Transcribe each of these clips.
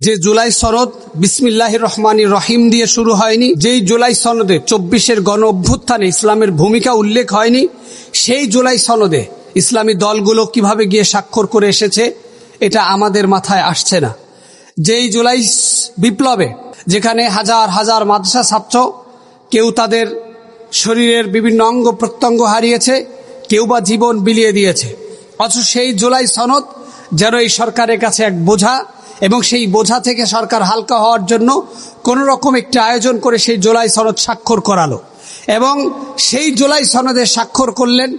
যে জুলাই সনদ বিসমিল্লাহির রহমানির রহিম দিয়ে শুরু হয়নি, যেই জুলাই সনদে 24-এর গণ অভ্যুত্থানে ইসলামের ভূমিকা উল্লেখ হয়নি, সেই জুলাই সনদে ইসলামী দলগুলো কিভাবে গিয়ে স্বাক্ষর করে এসেছে এটা আমাদের মাথায় আসছে না। যেই জুলাই বিপ্লবে যেখানে হাজার হাজার মাদ্রাসা ছাত্র কেউ তাদের শরীরের বিভিন্ন অঙ্গ প্রত্যঙ্গ হারিয়েছে, কেউ বা জীবন বিলিয়ে দিয়েছে, অথচ সেই জুলাই সনদ যেন এই সরকারের কাছে এক বোঝা, এবং সেই বোঝা থেকে সরকার হালকা হওয়ার জন্য কোনো রকম একটি আয়োজন করে সেই জুলাই সনদ স্বাক্ষর করালো, এবং সেই জুলাই সনদে স্বাক্ষর করলেন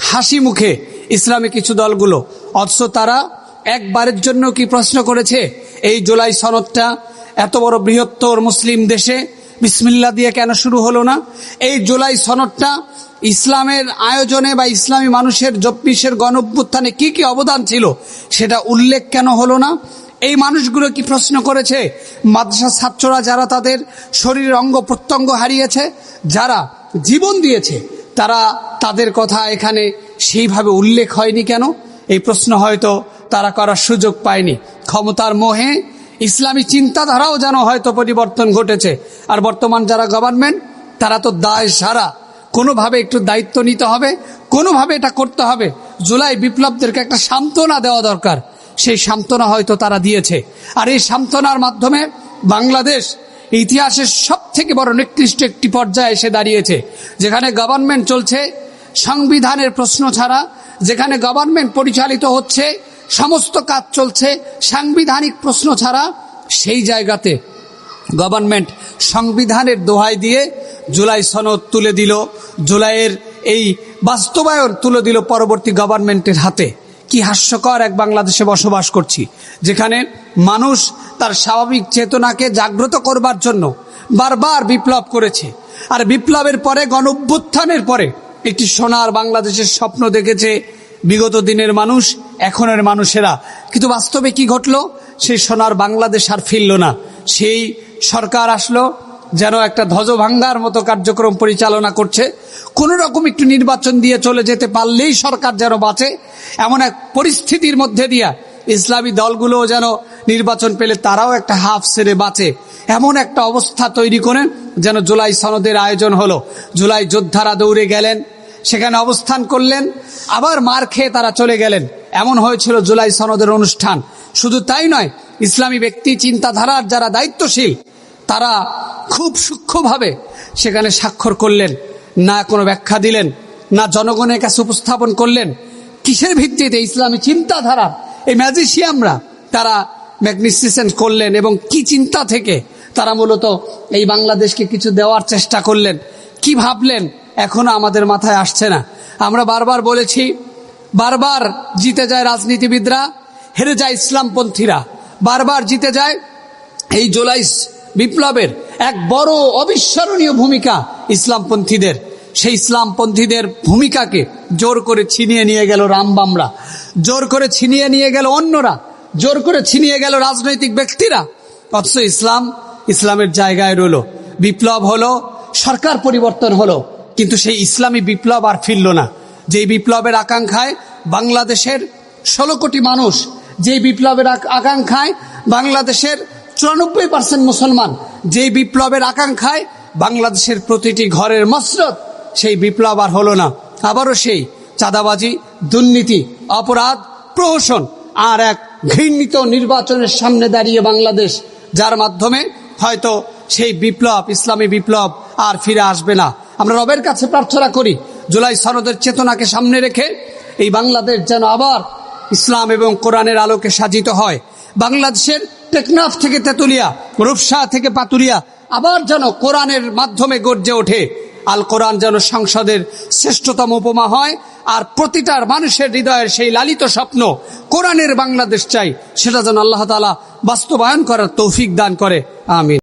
হাসি মুখে ইসলামী কিছু দলগুলো। অথচ তারা একবারের জন্য কি প্রশ্ন করেছে এই জুলাই সনদটা এত বড় বৃহত্তর মুসলিম দেশে বিসমিল্লাহ দিয়ে কেন শুরু হলো না? এই জুলাই সনদটা ইসলামের আয়োজনে বা ইসলামী মানুষের 24-এর গণ অভ্যুত্থানে কি কি অবদান ছিল সেটা উল্লেখ কেন হলো না? এই মানুষগুলো কি প্রশ্ন করেছে মাদ্রাসা ছাত্ররা যারা তাদের শরীরের অঙ্গ প্রত্যঙ্গ হারিয়েছে, যারা জীবন দিয়েছে, তাদের কথা এখানে সেইভাবে উল্লেখ হয়নি কেন? এই প্রশ্ন হয়তো তারা করার সুযোগ পায়নি। ক্ষমতার মোহে ইসলামী চিন্তাধারাও যেন হয়তো পরিবর্তন ঘটেছে। আর বর্তমান যারা গভর্নমেন্ট, তারা তো দায় সারা, কোনোভাবে একটু দায়িত্ব নিতে হবে, কোনোভাবে এটা করতে হবে। জুলাই বিপ্লবদেরকে একটা সান্ত্বনা দেওয়া দরকার, সেই সান্ত্বনা হয়তো তারা দিয়েছে। আর এই সান্ত্বনার মাধ্যমে বাংলাদেশ ইতিহাসের সবথেকে বড় নিকৃষ্ট একটি পর্যায়ে এসে দাঁড়িয়েছে, যেখানে গভর্নমেন্ট চলছে সংবিধানের প্রশ্ন ছাড়া, যেখানে গভর্নমেন্ট পরিচালিত হচ্ছে, সমস্ত কাজ চলছে সাংবিধানিক প্রশ্ন ছাড়া। সেই জায়গাতে গভর্নমেন্ট সংবিধানের দোহাই দিয়ে জুলাই সনদ তুলে দিল, জুলাইয়ের এই বাস্তবায়ন তুলে দিল পরবর্তী গভর্নমেন্টের হাতে। কি হাস্যকর এক বাংলাদেশে বসবাস করছি, যেখানে মানুষ তার স্বাভাবিক চেতনাকে জাগ্রত করবার জন্য বারবার বিপ্লব করেছে, আর বিপ্লবের পরে গণ অভ্যুত্থানের পরে একটি সোনার বাংলাদেশের স্বপ্ন দেখেছে বিগত দিনের মানুষ, এখনের মানুষেরা। কিন্তু বাস্তবে কি ঘটলো? সেই সোনার বাংলাদেশ আর ফিরল না। সেই সরকার আসলো যেন একটা ধ্বজভাঙ্গার মতো কার্যক্রম পরিচালনা করছে, কোনো রকম একটু নির্বাচন দিয়ে চলে যেতে পারলেই সরকার যেন বাঁচে, এমন এক পরিস্থিতির মধ্যে দিয়া ইসলামী দলগুলোও যেন নির্বাচন পেলে তারাও একটা হাফ ছেড়ে বাঁচে, এমন একটা অবস্থা তৈরি করে যেন জুলাই সনদের আয়োজন হলো। জুলাই যোদ্ধারা দৌড়ে গেলেন, সেখানে অবস্থান করলেন, আবার মার খেয়ে তারা চলে গেলেন। এমন হয়েছিল জুলাই সনদের অনুষ্ঠান। শুধু তাই নয়, ইসলামী ব্যক্তি চিন্তাধারার যারা দায়িত্বশীল, তারা খুব সূক্ষ্মভাবে সেখানে স্বাক্ষর করলেন, না কোনো ব্যাখ্যা দিলেন, না জনগণের কাছে উপস্থাপন করলেন কিসের ভিত্তিতে ইসলামী চিন্তাধারা এই ম্যাজিশিয়ানরা তারা ম্যাগনিফিসেন্ট করলেন, এবং কি চিন্তা থেকে তারা মূলত এই বাংলাদেশকে কিছু দেওয়ার চেষ্টা করলেন, কি ভাবলেন, এখনো আমাদের মাথায় আসছে না। আমরা বারবার বলেছি, বারবার জিতে যায় রাজনীতিবিদরা, হেরে যায় ইসলামপন্থীরা। বারবার জিতে যায় এই জুলাই বিপ্লবের এক বড় অবিস্মরণীয় ভূমিকা ইসলামপন্থীদের। সেই ইসলামপন্থীদের ভূমিকাকে জোর করে ছিনিয়ে নিয়ে গেল রামবামরা, জোর করে ছিনিয়ে নিয়ে গেল অন্যরা, জোর করে ছিনিয়ে গেল রাজনৈতিক ব্যক্তিরা। অথচ ইসলামের জায়গায় রইল। বিপ্লব হলো, সরকার পরিবর্তন হলো, কিন্তু সেই ইসলামী বিপ্লব আর ফিরল না। যেই বিপ্লবের আকাঙ্ক্ষায় বাংলাদেশের 16 কোটি মানুষ, যেই বিপ্লবের আকাঙ্ক্ষায় বাংলাদেশের 94% মুসলমান, যেই বিপ্লবের আকাঙ্ক্ষায় বাংলাদেশের প্রতিটি ঘরের মসনদ, সেই বিপ্লব আর হলো না। আবারও সেই চাঁদাবাজি, দুর্নীতি, অপরাধ, প্রহসন আর এক ঘৃণিত নির্বাচনের সামনে দাঁড়িয়ে বাংলাদেশ, যার মাধ্যমে হয়তো সেই বিপ্লব, ইসলামী বিপ্লব আর ফিরে আসবে না। আমরা রবের কাছে প্রার্থনা করি, জুলাই সনদের চেতনাকে সামনে রেখে এই বাংলাদেশ যেন আবার ইসলাম এবং কোরআনের আলোকে সাজিত হয়। বাংলাদেশের টেকনাফ থেকে তেতুলিয়া, রূপসা থেকে পাতুরিয়া আবার যেন কোরআনের মাধ্যমে গর্জে ওঠে। আল কোরআন যেন সংসদের শ্রেষ্ঠতম উপমা হয়, আর প্রতিটা মানুষের হৃদয়ের সেই লালিত স্বপ্ন কোরআনের বাংলাদেশ চাই, সেটা যেন আল্লাহ তাআলা বাস্তবায়ন করার তৌফিক দান করে। আমিন।